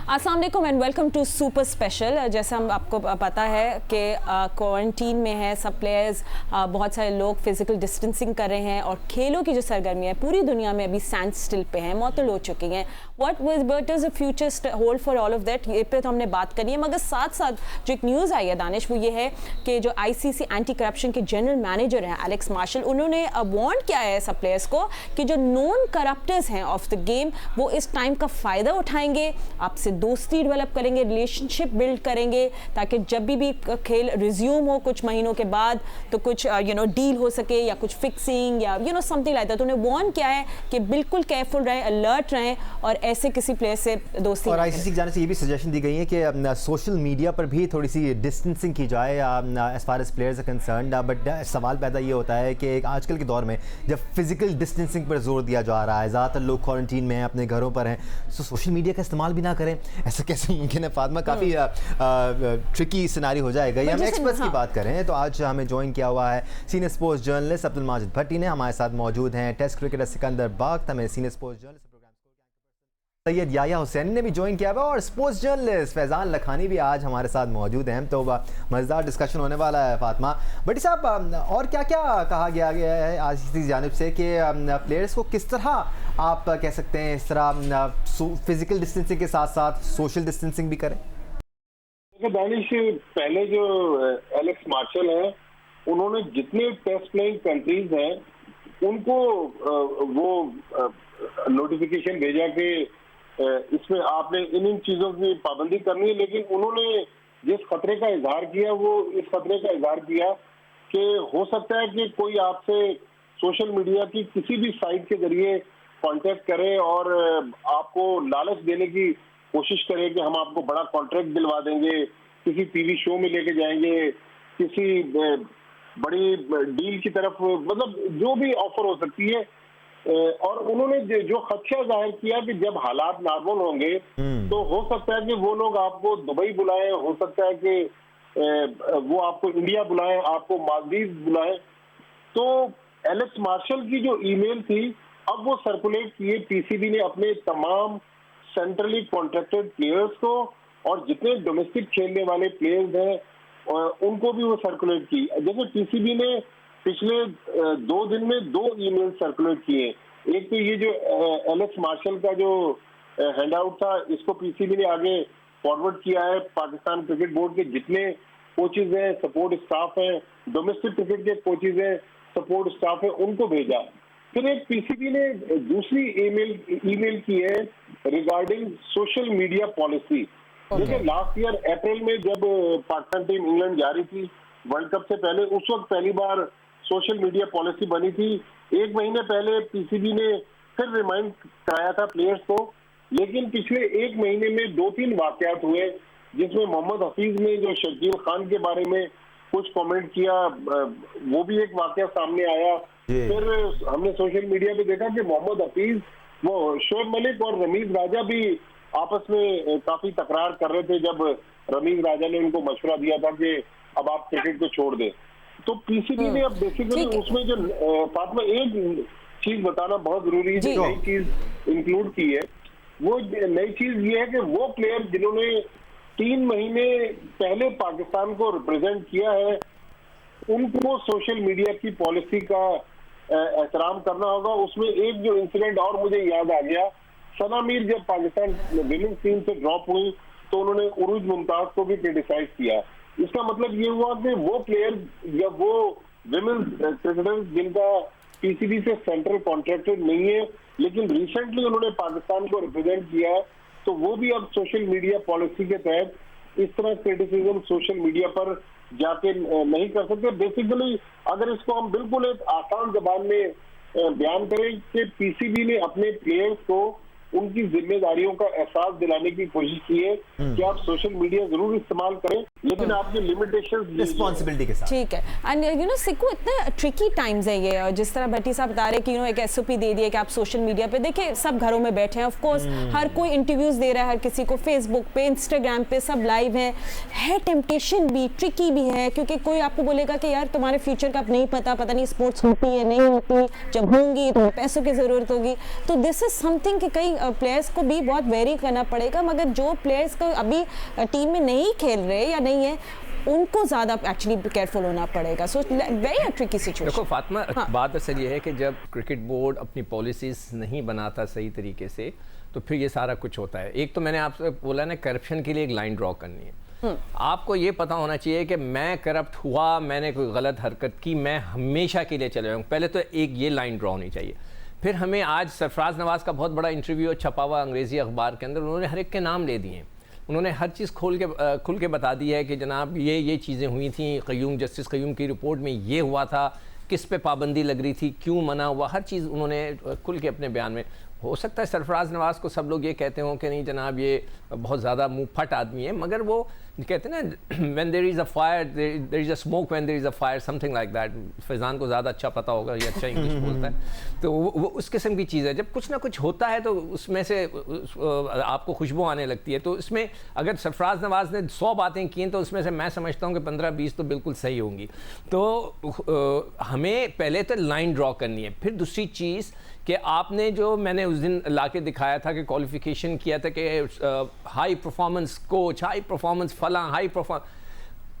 अस्सलाम वालेकुम and welcome to super special. जैसे हम आपको पता है कि क्वारंटीन में है सब प्लेयर्स, बहुत सारे लोग फिजिकल डिस्टेंसिंग कर रहे हैं और खेलों की जो सरगर्मी है पूरी दुनिया में अभी स्टैंड स्टिल पे हैं, मौतल हो चुकी हैं। What is the future hold for all of that, ये पे तो हमने बात करी है, मगर साथ साथ जो एक न्यूज़ आई है दानिश, वो ये है कि जो ICC एंटी करप्शन के जनरल मैनेजर हैं एलेक्स मार्शल, उन्होंने वार्न किया है सब प्लेयर्स को कि जो नॉन करप्टर्स हैं ऑफ द गेम वो इस टाइम का फ़ायदा उठाएंगे, आपसे दोस्ती डेवलप करेंगे, रिलेशनशिप बिल्ड करेंगे, ताकि जब भी खेल रिज्यूम हो कुछ महीनों के बाद तो कुछ डील हो सके या कुछ फिक्सिंग या समथिंग लाइक दैट। तो उन्हें वार्न किया है कि बिल्कुल केयरफुल रहें, अलर्ट रहें और ऐसे किसी प्लेयर से दोस्ती। और ICC की जाने से ये भी सजेशन दी गई है कि सोशल मीडिया पर भी थोड़ी सी डिस्टेंसिंग की जाए as far as players are concerned. But सवाल पैदा ये होता है कि आजकल के दौर में जब फिजिकल डिस्टेंसिंग पर जोर दिया जा रहा है, ज़्यादातर लोग क्वारंटीन में हैं, अपने घरों पर हैं, तो सोशल मीडिया का इस्तेमाल भी ना करें, ऐसा कैसे मुमकिन है? फातिमा, काफ़ी ट्रिकी सिनारी हो जाएगा। ये हम एक्सपर्ट्स की बात करें तो आज हमें ज्वाइन किया हुआ है senior sports journalist Abdul Majid Bhatti ने, हमारे साथ मौजूद हैं टेस्ट क्रिकेटर सिकंदर बाख्त, हमें senior sports journalist Syed Yahya Hussain ने भी ज्वाइन किया हुआ और स्पोर्ट्स जर्नलिस्ट फैज़ान लखानी भी आज हमारे साथ मौजूद हैं। तो मज़ेदार डिस्कशन होने वाला है। फातिमा भट्टी साहब, और क्या क्या कहा गया है आज की जानिब से कि प्लेयर्स को किस तरह आप कह सकते हैं इस तरह फिजिकल डिस्टेंसिंग के साथ साथ सोशल डिस्टेंसिंग भी करें? दानिश, पहले जो एलेक्स मार्शल हैं उन्होंने जितने टेस्ट प्लेइंग कंट्रीज हैं उनको वो नोटिफिकेशन भेजा कि इसमें आपने इन चीजों की पाबंदी करनी है, लेकिन उन्होंने जिस खतरे का इजहार किया वो इस खतरे का इजहार किया कि हो सकता है कि कोई आपसे सोशल मीडिया की किसी भी साइट के जरिए कांटेक्ट करे और आपको लालच देने की कोशिश करे कि हम आपको बड़ा कॉन्ट्रैक्ट दिलवा देंगे, किसी टीवी शो में लेके जाएंगे, किसी बड़ी डील की तरफ, मतलब जो भी ऑफर हो सकती है। और उन्होंने जो खदशा जाहिर किया कि जब हालात नॉर्मल होंगे तो हो सकता है कि वो लोग आपको दुबई बुलाएं, हो सकता है कि वो आपको इंडिया बुलाएं, आपको मालदीव बुलाएं। तो एलेक्स मार्शल की जो ईमेल थी अब वो सर्कुलेट किए PCB ने अपने तमाम सेंट्रली कॉन्ट्रैक्टेड प्लेयर्स को, और जितने डोमेस्टिक खेलने वाले प्लेयर्स हैं उनको भी वो सर्कुलेट की। जैसे PCB ने पिछले 2 दिन में 2 ईमेल सर्कुलेट किए। एक तो ये जो एलेक्स मार्शल का जो हैंडआउट था इसको PCB ने आगे फॉरवर्ड किया है, पाकिस्तान क्रिकेट बोर्ड के जितने कोचेज हैं, सपोर्ट स्टाफ हैं, डोमेस्टिक क्रिकेट के कोचेज हैं, सपोर्ट स्टाफ है, उनको भेजा। फिर एक PCB ने दूसरी ईमेल की है रिगार्डिंग सोशल मीडिया पॉलिसी। देखिए, लास्ट ईयर अप्रैल में जब पाकिस्तान टीम इंग्लैंड जा रही थी वर्ल्ड कप से पहले, उस वक्त पहली बार सोशल मीडिया पॉलिसी बनी थी। 1 महीने पहले PCB ने फिर रिमाइंड कराया था प्लेयर्स को, लेकिन पिछले 1 महीने में 2-3 वाकयात हुए जिसमें मोहम्मद हफीज ने जो शकील खान के बारे में कुछ कमेंट किया, वो भी एक वाकया सामने आया। फिर हमने सोशल मीडिया पे देखा कि मोहम्मद हफीज, वो शोएब मलिक और रमीज राजा भी आपस में काफी तकरार कर रहे थे जब रमीज राजा ने उनको मशवरा दिया था कि अब आप क्रिकेट को छोड़ दें। तो PCB ने अब बेसिकली उसमें जो फातिमा एक चीज बताना बहुत जरूरी है, जो नई चीज इंक्लूड की है, वो नई चीज ये है कि वो प्लेयर जिन्होंने 3 महीने पहले पाकिस्तान को रिप्रेजेंट किया है उनको सोशल मीडिया की पॉलिसी का एहतराम करना होगा। उसमें एक जो इंसिडेंट और मुझे याद आ गया, सना मीर जब पाकिस्तान विमेंस टीम से ड्रॉप हुई तो उन्होंने उरूज मुमताज को भी क्रिटिसाइज किया। इसका मतलब ये हुआ कि वो प्लेयर या वो विमेंस क्रिकेटर्स जिनका PCB से सेंट्रल कॉन्ट्रैक्टेड नहीं है लेकिन रिसेंटली उन्होंने पाकिस्तान को रिप्रेजेंट किया है, तो वो भी अब सोशल मीडिया पॉलिसी के तहत इस तरह क्रिटिसिज्म सोशल मीडिया पर जाके नहीं कर सकते। बेसिकली अगर इसको हम बिल्कुल एक आसान जबान में बयान करें कि PCB ने अपने प्लेयर्स को उनकी जिम्मेदारियों का एहसास दिलाने की कोशिश की है कि आप सोशल मीडिया जरूर इस्तेमाल करें, लेकिन आपकी लिमिटेशंस रिस्पॉन्सिबिलिटी के साथ। ठीक है। एंड सिक्कू इतने ट्रिकी टाइम्स है ये, जिस तरह भट्टी साहब बता रहे कि एक SOP दे दिया कि आप सोशल मीडिया पे देखिए, सब घरों में बैठे हैं, ऑफ कोर्स हर कोई इंटरव्यूज दे रहा है, हर किसी को फेसबुक पे, इंस्टाग्राम पे सब लाइव है टेम्पटेशन भी ट्रिकी भी है, क्योंकि कोई आपको बोलेगा कि यार तुम्हारे फ्यूचर का नहीं पता नहीं स्पोर्ट्स होती है नहीं होती, जब होंगी तो पैसों की जरूरत होगी। तो दिस इज समथिंग कि कहीं प्लेयर्स को भी बहुत वेरी करना पड़ेगा, मगर जो प्लेयर्स को अभी टीम में नहीं खेल रहे या नहीं है उनको ज़्यादा एक्चुअली केयरफुल होना पड़ेगा। So very tricky situation. देखो फातिमा, बात असल ये है कि जब क्रिकेट बोर्ड अपनी पॉलिसीज़ नहीं बनाता सही तरीके से तो फिर ये सारा कुछ होता है। एक तो मैंने आपसे बोला ना, करप्शन के लिए एक लाइन ड्रॉ करनी है। आपको ये पता होना चाहिए कि मैं करप्ट हुआ, मैंने कोई गलत हरकत की, मैं हमेशा के लिए चले जाऊँ, पहले तो एक ये लाइन ड्रॉ होनी चाहिए। फिर हमें आज सरफराज नवाज़ का बहुत बड़ा इंटरव्यू छपा हुआ अंग्रेज़ी अखबार के अंदर, उन्होंने हर एक के नाम ले दिए, उन्होंने हर चीज़ खुल के बता दी है कि जनाब ये चीज़ें हुई थी, क़य्यूम जस्टिस क़य्यूम की रिपोर्ट में ये हुआ था, किस पे पाबंदी लग रही थी, क्यों मना हुआ, हर चीज़ उन्होंने खुल के अपने बयान में। हो सकता है सरफराज नवाज़ को सब लोग ये कहते हों कि नहीं जनाब ये बहुत ज़्यादा मुँह फट आदमी है, मगर वो कहते हैं ना when there is a fire there is a smoke, when there is a fire, something like that। Faizan को ज़्यादा अच्छा पता होगा, ये अच्छा इंग्लिश बोलता है। तो वो उस किस्म की चीज़ है, जब कुछ ना कुछ होता है तो उसमें से आपको खुशबू आने लगती है। तो इसमें अगर सरफराज नवाज़ ने 100 बातें की तो उसमें से मैं समझता हूँ कि 15-20 तो बिल्कुल सही होंगी। तो हमें पहले तो लाइन ड्रॉ करनी है। फिर दूसरी चीज़ कि आपने जो मैंने उस दिन लाके दिखाया था कि क्वालिफिकेशन किया था कि high performance coach, high performance फला, हाई परफॉर्म,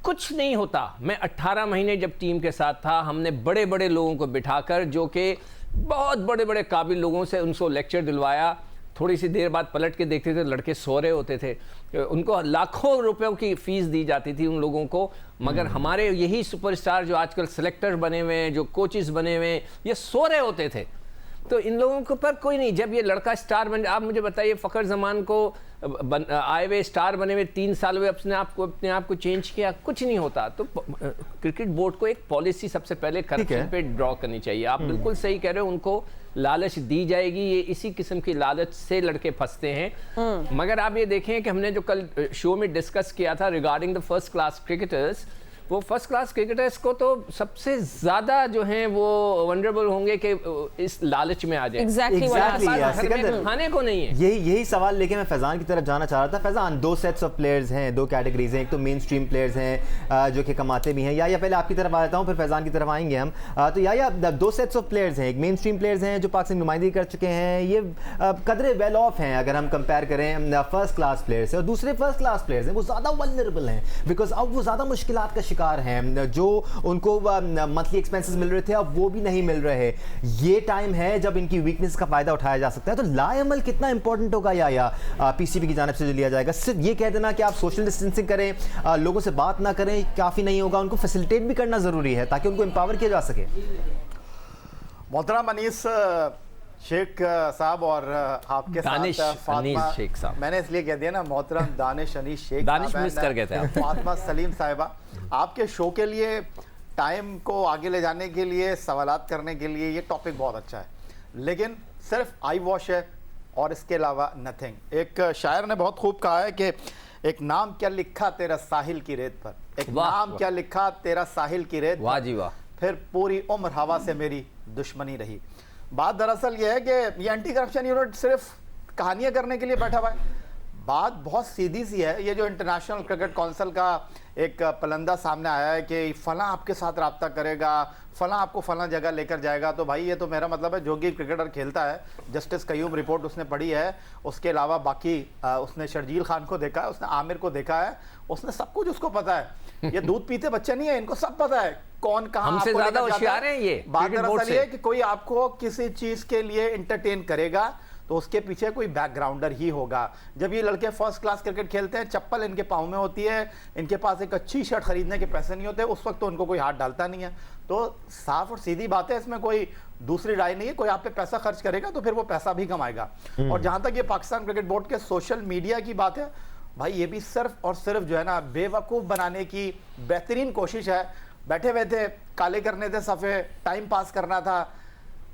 कुछ नहीं होता। मैं 18 महीने जब टीम के साथ था, हमने बड़े बड़े लोगों को बिठाकर, जो कि बहुत बड़े बड़े काबिल लोगों से, उनको लेक्चर दिलवाया, थोड़ी सी देर बाद पलट के देखते थे लड़के सो रहे होते थे, उनको लाखों रुपयों की फ़ीस दी जाती थी उन लोगों को। मगर हमारे यही सुपरस्टार जो आजकल सेलेक्टर बने हुए हैं, जो कोचेस बने हुए हैं, ये सो रहे होते थे। तो इन लोगों के ऊपर कोई नहीं। जब ये लड़का स्टार बन, आप मुझे बताइए, फ़खर ज़मान को आए हुए स्टार बने हुए 3 साल हुए, अपने आप को चेंज किया, कुछ नहीं होता। तो क्रिकेट बोर्ड को एक पॉलिसी सबसे पहले करप्शन पे ड्रॉ करनी चाहिए। आप बिल्कुल सही कह रहे हो, उनको लालच दी जाएगी, ये इसी किस्म की लालच से लड़के फंसते हैं। मगर आप ये देखें कि हमने जो कल शो में डिस्कस किया था regarding the first class cricketers, वो फर्स्ट क्लास क्रिकेटर्स को तो सबसे ज़्यादा जो हैं वो वनरेबल होंगे कि इस लालच में आ जाए। Exactly, खाने को नहीं है। यही सवाल लेके मैं फैज़ान की तरफ जाना चाह रहा था। फैज़ान, 2 सेट्स ऑफ प्लेयर्स हैं, 2 कैटेगरीज हैं। एक तो मेन स्ट्रीम प्लेयर्स हैं जो कि कमाते भी हैं, या पहले आपकी तरफ आ जाता हूँ, फिर फैज़ान की तरफ आएंगे हम। तो या 2 सेट्स ऑफ प्लेयर्स हैं। एक मेन स्ट्रीम प्लेयर्स हैं जो पाकिस्तान नुमाइंदगी कर चुके हैं, ये कदरे वेल ऑफ हैं अगर हम कंपेयर करें फर्स्ट क्लास प्लेयर से, और दूसरे फर्स्ट क्लास प्लेयर्स हैं वो ज़्यादा वल्नरेबल हैं, बिकॉज अब वो ज़्यादा मुश्किलात का शिकार हैं। जो उनको मंथली एक्सपेंसेस मिल रहे थे अब वो भी नहीं मिल रहे। ये टाइम है जब इनकी वीकनेस का फायदा उठाया जा सकता है। तो लाएमल कितना इंपॉर्टेंट होगा या पीसीबी की जानिब से जो लिया जाएगा, सिर्फ ये कह देना कि आप सोशल डिस्टेंसिंग करें, लोगों से बात ना करें, काफ़ी नहीं होगा। उनको फैसिलिटेट भी करना ज़रूरी है ताकि उनको एम्पावर किया जा सके। मोहतरम अनीस शेख साहब और आपके साथ फातिमा शेख साहब, मैंने इसलिए कह दिया ना मोहतरम दानिश अनीस शेख, दानिश मिस कर गए थे। फातिमा सलीम साहिबा, आपके शो के लिए टाइम को आगे ले जाने के लिए, सवालात करने के लिए ये टॉपिक बहुत अच्छा है, लेकिन सिर्फ आई वॉश है और इसके अलावा नथिंग। एक शायर ने बहुत खूब कहा है कि एक नाम क्या लिखा तेरा साहिल की रेत पर, एक नाम क्या लिखा तेरा साहिल की रेत, वाह जी वाह, फिर पूरी उम्र हवा से मेरी दुश्मनी रही। बात दरअसल ये है कि ये एंटी करप्शन यूनिट सिर्फ कहानियां करने के लिए बैठा हुआ है। बात बहुत सीधी सी है। ये जो इंटरनेशनल क्रिकेट काउंसिल का एक पलंदा सामने आया है कि फलां आपके साथ रब्ता करेगा, फलां आपको फलां जगह लेकर जाएगा, तो भाई ये तो मेरा मतलब है जो कि क्रिकेटर खेलता है, जस्टिस क़य्यूम रिपोर्ट उसने पढ़ी है, उसके अलावा बाकी उसने शर्जील खान को देखा है, उसने आमिर को देखा है, उसने सब कुछ उसको पता है। ये दूध पीते बच्चे नहीं है, इनको सब पता है कौन कहाँ हमसे ज्यादा होशियार हैं ये। बात दरअसल ये है कि कोई आपको किसी चीज के लिए इंटरटेन करेगा तो उसके पीछे कोई बैकग्राउंडर ही होगा। जब ये लड़के फर्स्ट क्लास क्रिकेट खेलते हैं, चप्पल इनके पाँव में होती है, इनके पास एक अच्छी शर्ट खरीदने के पैसे नहीं होते, उस वक्त तो उनको कोई हाथ डालता नहीं है। तो साफ और सीधी बात है, इसमें कोई दूसरी राय नहीं है। कोई आप पे पैसा खर्च करेगा तो फिर वो पैसा भी कमाएगा। और जहां तक ये पाकिस्तान क्रिकेट बोर्ड के सोशल मीडिया की बात है, भाई ये भी सिर्फ और सिर्फ जो है ना बेवकूफ़ बनाने की बेहतरीन कोशिश है। बैठे बैठे काले करने थे सफ़े, टाइम पास करना था।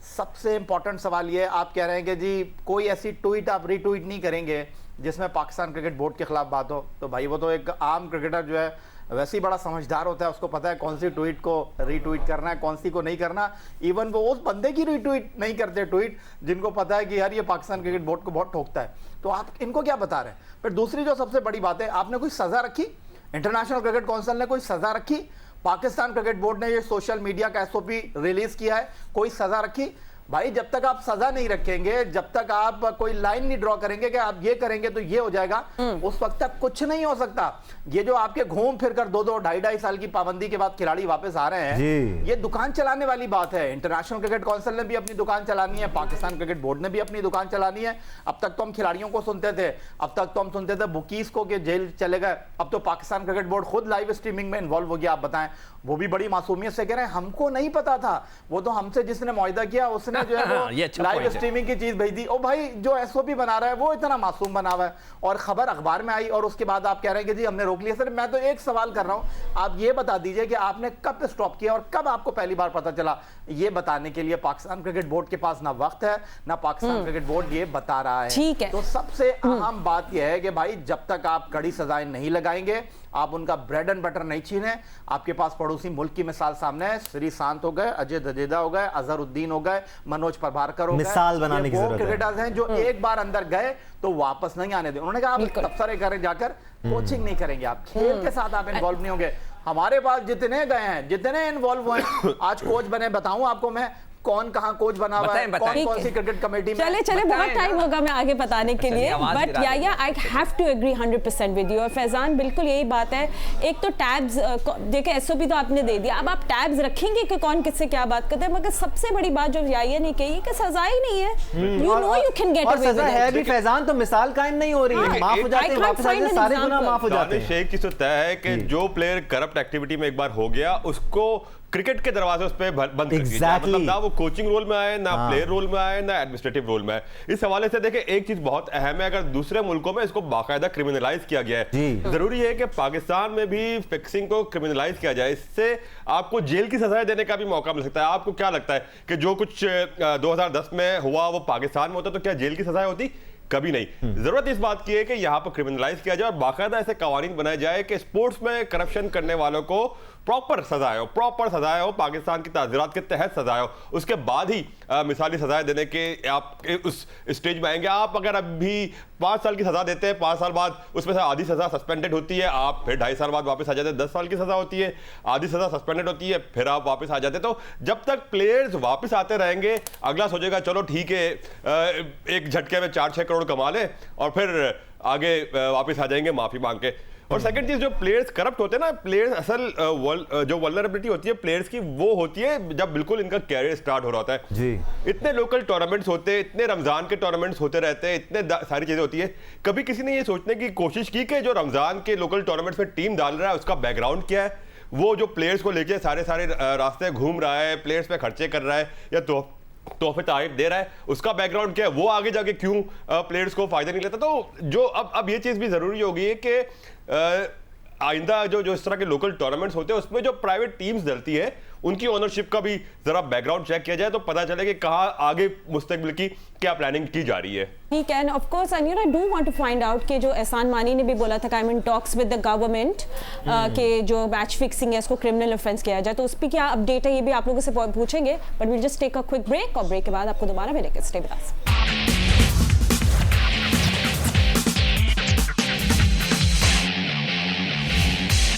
सबसे इंपॉर्टेंट सवाल ये, आप कह रहे हैं कि जी कोई ऐसी ट्वीट आप रीट्वीट नहीं करेंगे जिसमें पाकिस्तान क्रिकेट बोर्ड के खिलाफ बात हो, तो भाई वो तो एक आम क्रिकेटर जो है वैसे ही बड़ा समझदार होता है, उसको पता है कौन सी ट्वीट को रीट्वीट करना है, कौन सी को नहीं करना। इवन वो उस बंदे की रीट्वीट नहीं करते ट्वीट जिनको पता है कि यार ये पाकिस्तान क्रिकेट बोर्ड को बहुत ठोकता है। तो आप इनको क्या बता रहे हैं? फिर दूसरी जो सबसे बड़ी बात है, आपने कोई सज़ा रखी? इंटरनेशनल क्रिकेट काउंसिल ने कोई सज़ा रखी? पाकिस्तान क्रिकेट बोर्ड ने ये सोशल मीडिया का SOP रिलीज किया है, कोई सज़ा रखी? भाई जब तक आप सजा नहीं रखेंगे, जब तक आप कोई लाइन नहीं ड्रॉ करेंगे कि आप ये करेंगे तो ये हो जाएगा, उस वक्त तक कुछ नहीं हो सकता। ये जो आपके घूम फिर कर 2-2, 2.5 साल की पाबंदी के बाद खिलाड़ी वापस आ रहे हैं, ये दुकान चलाने वाली बात है। इंटरनेशनल क्रिकेट काउंसिल ने भी अपनी दुकान चलानी है, पाकिस्तान क्रिकेट बोर्ड ने भी अपनी दुकान चलानी है। अब तक तो हम खिलाड़ियों को सुनते थे, अब तक तो हम सुनते थे बुकीज को कि जेल चले गए, अब तो पाकिस्तान क्रिकेट बोर्ड खुद लाइव स्ट्रीमिंग में इन्वॉल्व हो गया। आप बताएं, वो भी बड़ी मासूमियत से कह रहे हैं हमको नहीं पता था, वो तो हमसे जिसने मुआहदा किया उसने जो है वो लाइव स्ट्रीमिंग की चीज भेज दी। ओ भाई जो एसओपी बना रहा है वो इतना मासूम बना हुआ है, और खबर अखबार में आई और उसके बाद आप कह रहे हैं कि जी हमने रोक लिया। सर मैं तो एक सवाल कर रहा हूं, आप ये बता दीजिए कि आपने कब स्टॉप किया और कब आपको पहली बार पता चला। ये बताने के लिए पाकिस्तान क्रिकेट बोर्ड के पास ना वक्त है, ना पाकिस्तान क्रिकेट बोर्ड ये बता रहा है। ठीक है, तो सबसे अहम बात यह है कि भाई जब तक आप कड़ी सजाएं नहीं लगाएंगे, आप उनका ब्रेड एंड बटर नहीं छीने। आपके पास पड़ोसी मुल्क की मिसाल सामने है, श्रीशांत हो गए, अजय दजेदा हो गए, अजहरुद्दीन हो गए, मनोज प्रभाकर हो गए, मिसाल बनाने की जरूरत है। क्रिकेटर्स हैं जो एक बार अंदर गए तो वापस नहीं आने दें। उन्होंने कहा आप तबसरे करें, जाकर कोचिंग नहीं करेंगे, आप खेल के साथ आप इन्वॉल्व नहीं होंगे। हमारे पास जितने गए हैं, जितने इन्वॉल्व हुए, आज कोच बने, बताऊं आपको मैं कौन कहां कोच बना हुआ है, कौन सी क्रिकेट कमेटी में। चले बहुत टाइम होगा मैं आगे बताने के लिए, but yeah I have to agree 100% with you. और फैजान बिल्कुल यही बात है। एक तो टैब्स देखिए, एसओपी तो आपने दे दिया, अब आप टैब्स रखेंगे कि कौन किससे क्या बात करते हैं, मगर सबसे बड़ी बात जो याया ने कही कि सजा ही नहीं है। You know you can get away with है भी फैजान, तो मिसाल कायम नहीं हो रही है, माफ हो जाते हैं, वापस आ जाते हैं, सारे गुनाह माफ हो जाते हैं। एक चीज तो तय है कि जो प्लेयर करप्ट एक्टिविटी में एक बार हो गया उसको क्रिकेट के दरवाजे उस पे बंद कर दिए। मतलब ना वो कोचिंग रोल में आए, ना प्लेयर रोल में आए, ना एडमिनिस्ट्रेटिव रोल में आए। इस हवाले से देखिए एक चीज बहुत अहम है, अगर दूसरे मुल्कों में इसको बाकायदा क्रिमिनलाइज किया गया है, जरूरी है कि पाकिस्तान में भी फिक्सिंग को क्रिमिनलाइज किया जाए। इससे आपको जेल की सजाएं देने का भी मौका मिल सकता है। आपको क्या लगता है कि जो कुछ 2010 में हुआ वो पाकिस्तान में होता तो क्या जेल की सजाएं होती? कभी नहीं। जरूरत इस बात की है कि यहाँ पर क्रिमिनलाइज किया जाए और बाकायदा ऐसे कवानीन बनाए जाए कि स्पोर्ट्स में करप्शन करने वालों को प्रॉपर सजाएं हो, पाकिस्तान की ताज़ीरात के तहत सजाएं हो, उसके बाद ही मिसाली सजाएं देने के आप उस स्टेज में आएंगे। आप अगर अभी 5 साल की सजा देते हैं, 5 साल बाद उसमें से आधी सजा सस्पेंडेड होती है, आप फिर 2.5 साल बाद वापस आ जाते हैं, 10 साल की सजा होती है, आधी सजा सस्पेंडेड होती है, फिर आप वापस आ जाते हैं। तो जब तक प्लेयर्स वापस आते रहेंगे, अगला सोचेगा चलो ठीक है एक झटके में 4-6 करोड़ कमा ले और फिर आगे वापस आ जाएंगे माफी मांग के। और सेकंड चीज, जो प्लेयर्स करप्ट होते हैं ना, प्लेयर्स असल जो वल्नरेबिलिटी होती है प्लेयर्स की वो होती है जब बिल्कुल इनका कैरियर स्टार्ट हो रहा होता है जी। इतने लोकल टूर्नामेंट्स होते हैं, इतने रमजान के टूर्नामेंट्स होते रहते हैं, इतने सारी चीजें होती है। कभी किसी ने ये सोचने की कोशिश की कि जो रमजान के लोकल टूर्नामेंट्स में टीम डाल रहा है उसका बैकग्राउंड क्या है? वो जो प्लेयर्स को लेके सारे रास्ते घूम रहा है, प्लेयर्स पे खर्चे कर रहा है या तोहफे तारीफ दे रहा है, उसका बैकग्राउंड क्या है? वो आगे जाके क्यों प्लेयर्स को फायदा नहीं लेता? तो जो अब ये चीज भी जरूरी होगी है कि आइंदा जो इस तरह के लोकल टूर्नामेंट्स होते हैं उसमें जो प्राइवेट टीम्स डलती है उनकी ओनरशिप का भी जरा बैकग्राउंड चेक किया जाए तो पता चले कि कहाँ आगे मुस्तकबिल की क्या प्लानिंग की जा रही है। ठीक है, of course and you know I do want to find out कि जो एहसान मानी ने भी बोला था कि I am in talks with the government कि जो मैच फिक्सिंग है उसको क्रिमिनल ऑफेंस किया जाए, तो उस पर क्या अपडेट है ये भी आप लोगों से पूछेंगे, but will just take a quick break और ब्रेक के बाद आपको दोबारा मिलेंगे। Stay with us.